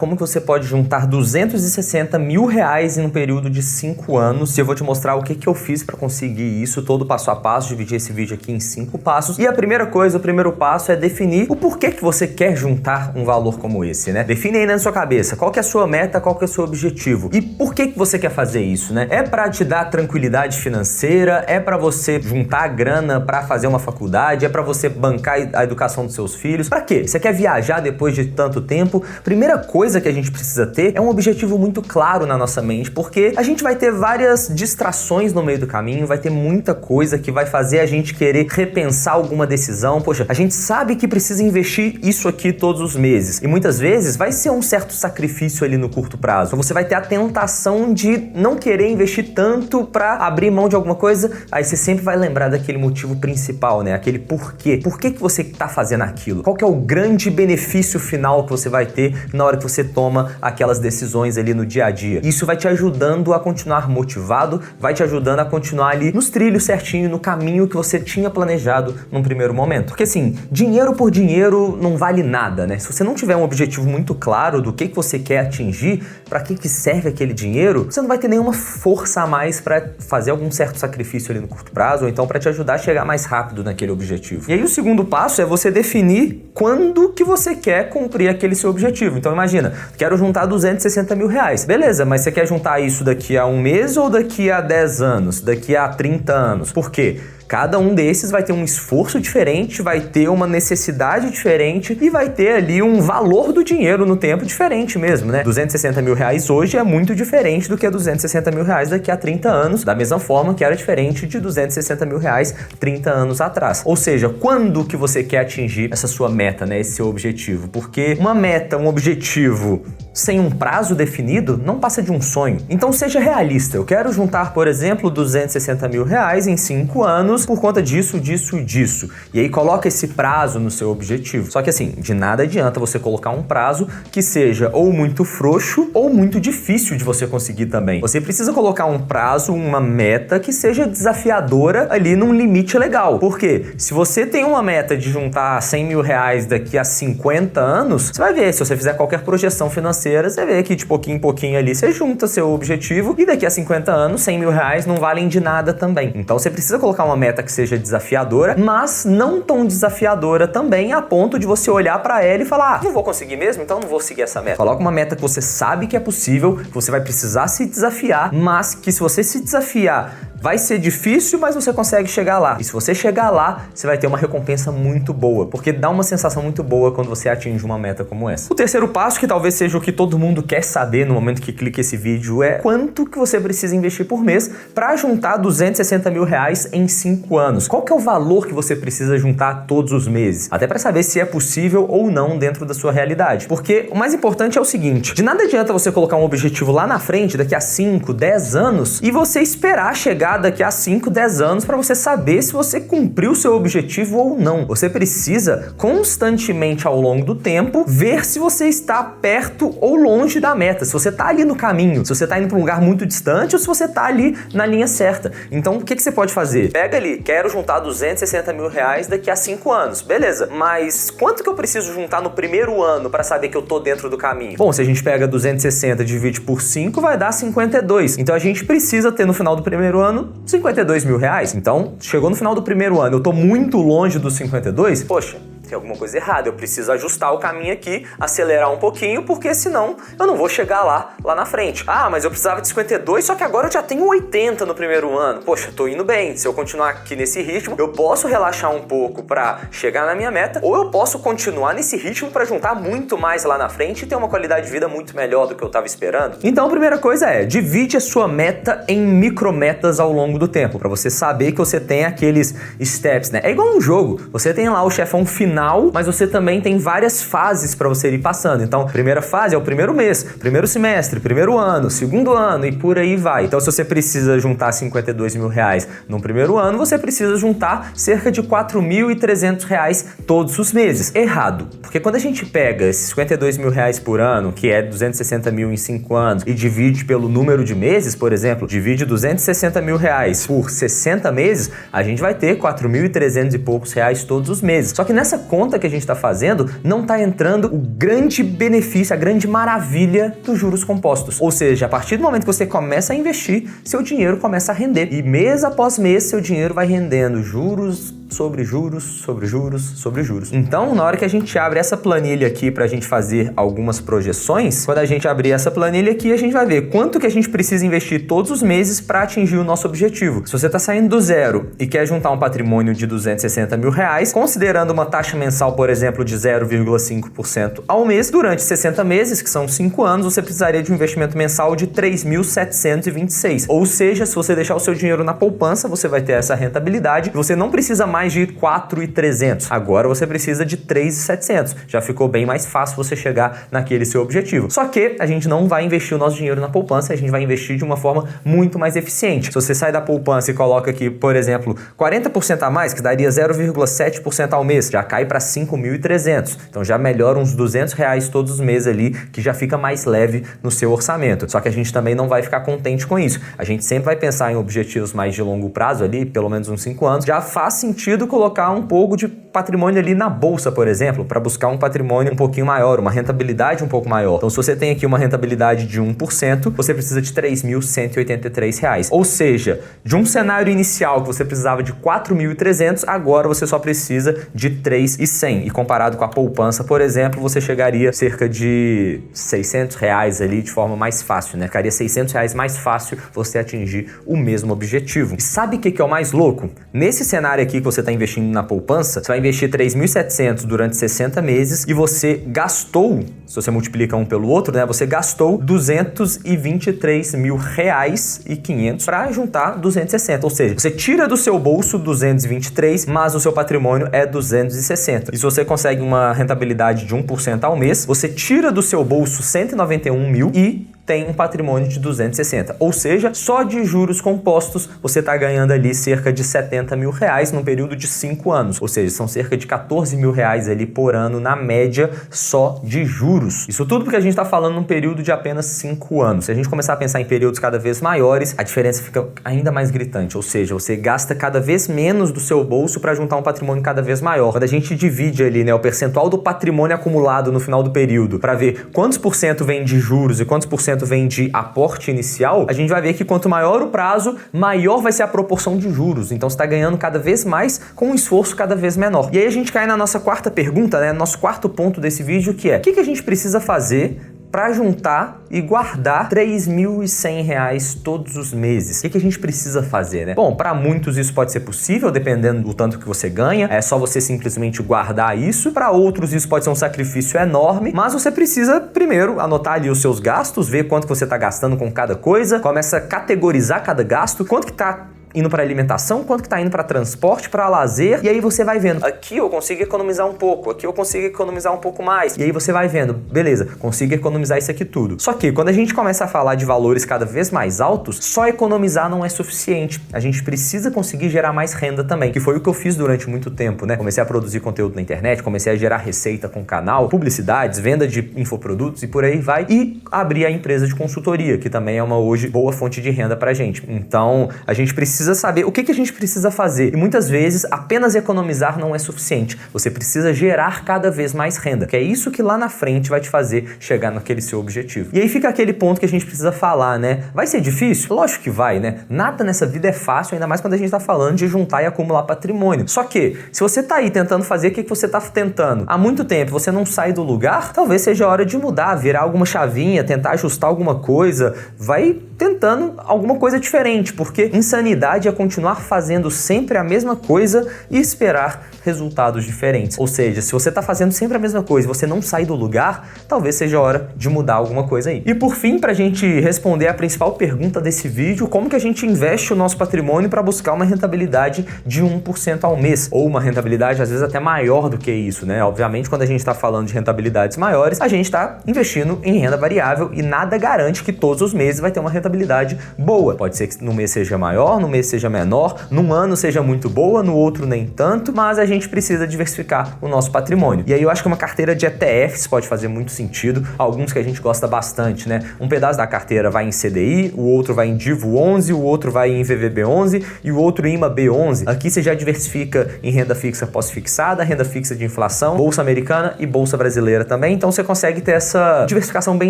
Como que você pode juntar 260 mil reais em um período de 5 anos. E eu vou te mostrar o que eu fiz para conseguir isso, todo passo a passo, dividir esse vídeo aqui em 5 passos. E a primeira coisa, o primeiro passo é definir o porquê que você quer juntar um valor como esse, né? Define aí na sua cabeça qual que é a sua meta, qual que é o seu objetivo e por que você quer fazer isso, né? É para te dar tranquilidade financeira, é para você juntar grana para fazer uma faculdade, é para você bancar a educação dos seus filhos. Para quê? Você quer viajar depois de tanto tempo? Primeira coisa que a gente precisa ter é um objetivo muito claro na nossa mente, porque a gente vai ter várias distrações no meio do caminho, vai ter muita coisa que vai fazer a gente querer repensar alguma decisão. Poxa, a gente sabe que precisa investir isso aqui todos os meses e muitas vezes vai ser um certo sacrifício ali no curto prazo. Então você vai ter a tentação de não querer investir tanto para abrir mão de alguma coisa, aí você sempre vai lembrar daquele motivo principal, né? Aquele porquê. Por que você tá fazendo aquilo? Qual que é o grande benefício final que você vai ter na hora que você toma aquelas decisões ali no dia a dia? Isso vai te ajudando a continuar motivado, vai te ajudando a continuar ali nos trilhos certinho, no caminho que você tinha planejado num primeiro momento. Porque assim, dinheiro por dinheiro não vale nada, né? Se você não tiver um objetivo muito claro do que você quer atingir, para que serve aquele dinheiro, você não vai ter nenhuma força a mais para fazer algum certo sacrifício ali no curto prazo, ou então para te ajudar a chegar mais rápido naquele objetivo. E aí o segundo passo é você definir quando que você quer cumprir aquele seu objetivo. Então imagina, quero juntar 260 mil reais. Beleza, mas você quer juntar isso daqui a um mês ou daqui a 10 anos? Daqui a 30 anos? Por quê? Cada um desses vai ter um esforço diferente, vai ter uma necessidade diferente e vai ter ali um valor do dinheiro no tempo diferente mesmo, né? 260 mil reais hoje é muito diferente do que 260 mil reais daqui a 30 anos, da mesma forma que era diferente de 260 mil reais 30 anos atrás. Ou seja, quando que você quer atingir essa sua meta, né? Esse seu objetivo? Porque uma meta, um objetivo sem um prazo definido não passa de um sonho. Então seja realista. Eu quero juntar, por exemplo, 260 mil reais em 5 anos por conta disso, disso e disso. E aí coloca esse prazo no seu objetivo. Só que assim, de nada adianta você colocar um prazo que seja ou muito frouxo ou muito difícil de você conseguir também. Você precisa colocar um prazo, uma meta que seja desafiadora ali num limite legal. Porque se você tem uma meta de juntar 100 mil reais daqui a 50 anos, você vai ver, se você fizer qualquer projeção financeira, você vê que de pouquinho em pouquinho ali você junta seu objetivo e daqui a 50 anos 100 mil reais não valem de nada também. Então você precisa colocar uma meta que seja desafiadora, mas não tão desafiadora também a ponto de você olhar pra ela e falar, não vou conseguir mesmo, então não vou seguir essa meta. Coloca uma meta que você sabe que é possível, que você vai precisar se desafiar, mas que se você se desafiar vai ser difícil, mas você consegue chegar lá. E se você chegar lá, você vai ter uma recompensa muito boa, porque dá uma sensação muito boa quando você atinge uma meta como essa. O terceiro passo, que talvez seja o que todo mundo quer saber no momento que clica esse vídeo, é quanto que você precisa investir por mês para juntar 260 mil reais em 5 anos. Qual que é o valor que você precisa juntar todos os meses? Até para saber se é possível ou não dentro da sua realidade. Porque o mais importante é o seguinte, de nada adianta você colocar um objetivo lá na frente, daqui a 5, 10 anos, e você esperar chegar daqui a 5, 10 anos para você saber se você cumpriu o seu objetivo ou não. Você precisa constantemente ao longo do tempo ver se você está perto ou longe da meta, se você está ali no caminho, se você está indo para um lugar muito distante ou se você está ali na linha certa. Então o que você pode fazer? Pega ali, quero juntar 260 mil reais daqui a 5 anos, beleza, mas quanto que eu preciso juntar no primeiro ano para saber que eu tô dentro do caminho? Bom, se a gente pega 260 e divide por 5, vai dar 52. Então a gente precisa ter no final do primeiro ano 52 mil reais. Então, chegou no final do primeiro ano, eu tô muito longe dos 52, poxa, tem alguma coisa errada, eu preciso ajustar o caminho aqui, acelerar um pouquinho, porque senão eu não vou chegar lá na frente. Ah, mas eu precisava de 52, só que agora eu já tenho 80 no primeiro ano. Poxa, tô indo bem, se eu continuar aqui nesse ritmo, eu posso relaxar um pouco pra chegar na minha meta, ou eu posso continuar nesse ritmo pra juntar muito mais lá na frente e ter uma qualidade de vida muito melhor do que eu tava esperando. Então a primeira coisa é, divide a sua meta em micrometas ao longo do tempo, pra você saber que você tem aqueles steps, né? É igual um jogo, você tem lá o chefão final, mas você também tem várias fases para você ir passando. Então, a primeira fase é o primeiro mês, primeiro semestre, primeiro ano, segundo ano e por aí vai. Então, se você precisa juntar 52 mil reais no primeiro ano, você precisa juntar cerca de 4.300 reais todos os meses. Errado, porque quando a gente pega esses 52 mil reais por ano, que é 260 mil em 5 anos, e divide pelo número de meses, por exemplo, divide 260 mil reais por 60 meses, a gente vai ter 4.300 e poucos reais todos os meses. Só que nessa conta que a gente está fazendo, não está entrando o grande benefício, a grande maravilha dos juros compostos. Ou seja, a partir do momento que você começa a investir, seu dinheiro começa a render. E mês após mês, seu dinheiro vai rendendo juros sobre juros, sobre juros, sobre juros. Então, na hora que a gente abre essa planilha aqui pra gente fazer algumas projeções, quando a gente abrir essa planilha aqui, a gente vai ver quanto que a gente precisa investir todos os meses para atingir o nosso objetivo. Se você tá saindo do zero e quer juntar um patrimônio de 260 mil reais, considerando uma taxa mensal, por exemplo, de 0,5% ao mês, durante 60 meses, que são 5 anos, você precisaria de um investimento mensal de 3.726. Ou seja, se você deixar o seu dinheiro na poupança, você vai ter essa rentabilidade. Você não precisa mais de 4.300. Agora você precisa de 3.700. Já ficou bem mais fácil você chegar naquele seu objetivo. Só que a gente não vai investir o nosso dinheiro na poupança, a gente vai investir de uma forma muito mais eficiente. Se você sai da poupança e coloca aqui, por exemplo, 40% a mais, que daria 0,7% ao mês, já cai para 5.300. Então já melhora uns 200 reais todos os meses ali, que já fica mais leve no seu orçamento. Só que a gente também não vai ficar contente com isso. A gente sempre vai pensar em objetivos mais de longo prazo ali, pelo menos uns 5 anos. Já faz sentido colocar um pouco de patrimônio ali na bolsa, por exemplo, para buscar um patrimônio um pouquinho maior, uma rentabilidade um pouco maior. Então, se você tem aqui uma rentabilidade de 1%, você precisa de R$ 3.183. Ou seja, de um cenário inicial que você precisava de 4.300, agora você só precisa de 3.100. E comparado com a poupança, por exemplo, você chegaria a cerca de R$ 600 ali de forma mais fácil, né? Ficaria R$ 600 mais fácil você atingir o mesmo objetivo. E sabe o que é o mais louco? Nesse cenário aqui que você está investindo na poupança, você vai investir 3.700 durante 60 meses e você gastou, se você multiplica um pelo outro, né? Você gastou R$ 223.500 para juntar 260. Ou seja, você tira do seu bolso 223, mas o seu patrimônio é 260. E se você consegue uma rentabilidade de 1% ao mês, você tira do seu bolso 191 mil e tem um patrimônio de 260. Ou seja, só de juros compostos você está ganhando ali cerca de 70 mil reais num período de 5 anos. Ou seja, são cerca de 14 mil reais ali por ano na média só de juros. Isso tudo porque a gente está falando num período de apenas 5 anos. Se a gente começar a pensar em períodos cada vez maiores, a diferença fica ainda mais gritante. Ou seja, você gasta cada vez menos do seu bolso para juntar um patrimônio cada vez maior. Quando a gente divide ali, né, o percentual do patrimônio acumulado no final do período para ver quantos por cento vem de juros e quantos por cento vem de aporte inicial, a gente vai ver que quanto maior o prazo, maior vai ser a proporção de juros. Então você está ganhando cada vez mais com um esforço cada vez menor. E aí a gente cai na nossa quarta pergunta, né? Nosso quarto ponto desse vídeo, que é: o que a gente precisa fazer para juntar e guardar R$ 3.100 todos os meses? O que a gente precisa fazer, né? Bom, para muitos isso pode ser possível, dependendo do tanto que você ganha. É só você simplesmente guardar isso. Para outros isso pode ser um sacrifício enorme, mas você precisa primeiro anotar ali os seus gastos, ver quanto que você está gastando com cada coisa, começa a categorizar cada gasto, quanto que está indo para alimentação, quanto que tá indo para transporte, para lazer, e aí você vai vendo, aqui eu consigo economizar um pouco, aqui eu consigo economizar um pouco mais, e aí você vai vendo, beleza, consigo economizar isso aqui tudo. Só que quando a gente começa a falar de valores cada vez mais altos, só economizar não é suficiente, a gente precisa conseguir gerar mais renda também, que foi o que eu fiz durante muito tempo, né? Comecei a produzir conteúdo na internet, comecei a gerar receita com o canal, publicidades, venda de infoprodutos e por aí vai, e abri a empresa de consultoria, que também é uma hoje boa fonte de renda pra gente. Então, a gente precisa saber o que a gente precisa fazer. E muitas vezes, apenas economizar não é suficiente. Você precisa gerar cada vez mais renda, que é isso que lá na frente vai te fazer chegar naquele seu objetivo. E aí fica aquele ponto que a gente precisa falar, né? Vai ser difícil? Lógico que vai, né? Nada nessa vida é fácil, ainda mais quando a gente tá falando de juntar e acumular patrimônio. Só que, se você tá aí tentando fazer, o que você tá tentando? Há muito tempo você não sai do lugar, talvez seja a hora de mudar, virar alguma chavinha, tentar ajustar alguma coisa. Vai tentando alguma coisa diferente, porque insanidade é continuar fazendo sempre a mesma coisa e esperar resultados diferentes. Ou seja, se você está fazendo sempre a mesma coisa e você não sai do lugar, talvez seja a hora de mudar alguma coisa aí. E por fim, para a gente responder a principal pergunta desse vídeo, como que a gente investe o nosso patrimônio para buscar uma rentabilidade de 1% ao mês, ou uma rentabilidade às vezes até maior do que isso, né? Obviamente, quando a gente está falando de rentabilidades maiores, a gente está investindo em renda variável e nada garante que todos os meses vai ter uma rentabilidade boa. Pode ser que no mês seja maior, no mês mês seja menor, num ano seja muito boa, no outro nem tanto, mas a gente precisa diversificar o nosso patrimônio. E aí eu acho que uma carteira de ETFs pode fazer muito sentido, alguns que a gente gosta bastante, né? Um pedaço da carteira vai em CDI, o outro vai em Divo 11, o outro vai em VVB 11 e o outro em IMA B11. Aqui você já diversifica em renda fixa pós-fixada, renda fixa de inflação, bolsa americana e bolsa brasileira também, então você consegue ter essa diversificação bem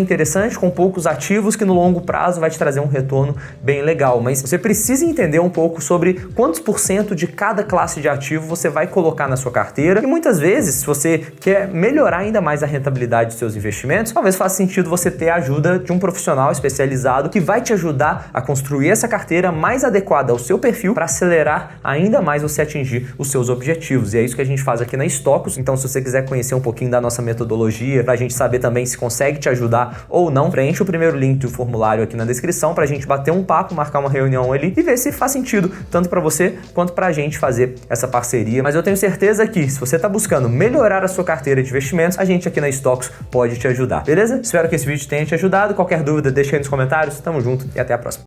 interessante com poucos ativos que no longo prazo vai te trazer um retorno bem legal, mas você precisa entender um pouco sobre quantos % de cada classe de ativo você vai colocar na sua carteira e muitas vezes, se você quer melhorar ainda mais a rentabilidade dos seus investimentos, talvez faça sentido você ter a ajuda de um profissional especializado que vai te ajudar a construir essa carteira mais adequada ao seu perfil para acelerar ainda mais você atingir os seus objetivos. E é isso que a gente faz aqui na Stocus. Então, se você quiser conhecer um pouquinho da nossa metodologia, para a gente saber também se consegue te ajudar ou não, preenche o primeiro link do formulário aqui na descrição para a gente bater um papo, marcar uma reunião ali e ver se faz sentido tanto para você quanto para a gente fazer essa parceria. Mas eu tenho certeza que se você está buscando melhorar a sua carteira de investimentos, a gente aqui na Stocus pode te ajudar, beleza? Espero que esse vídeo tenha te ajudado. Qualquer dúvida, deixa aí nos comentários. Tamo junto e até a próxima.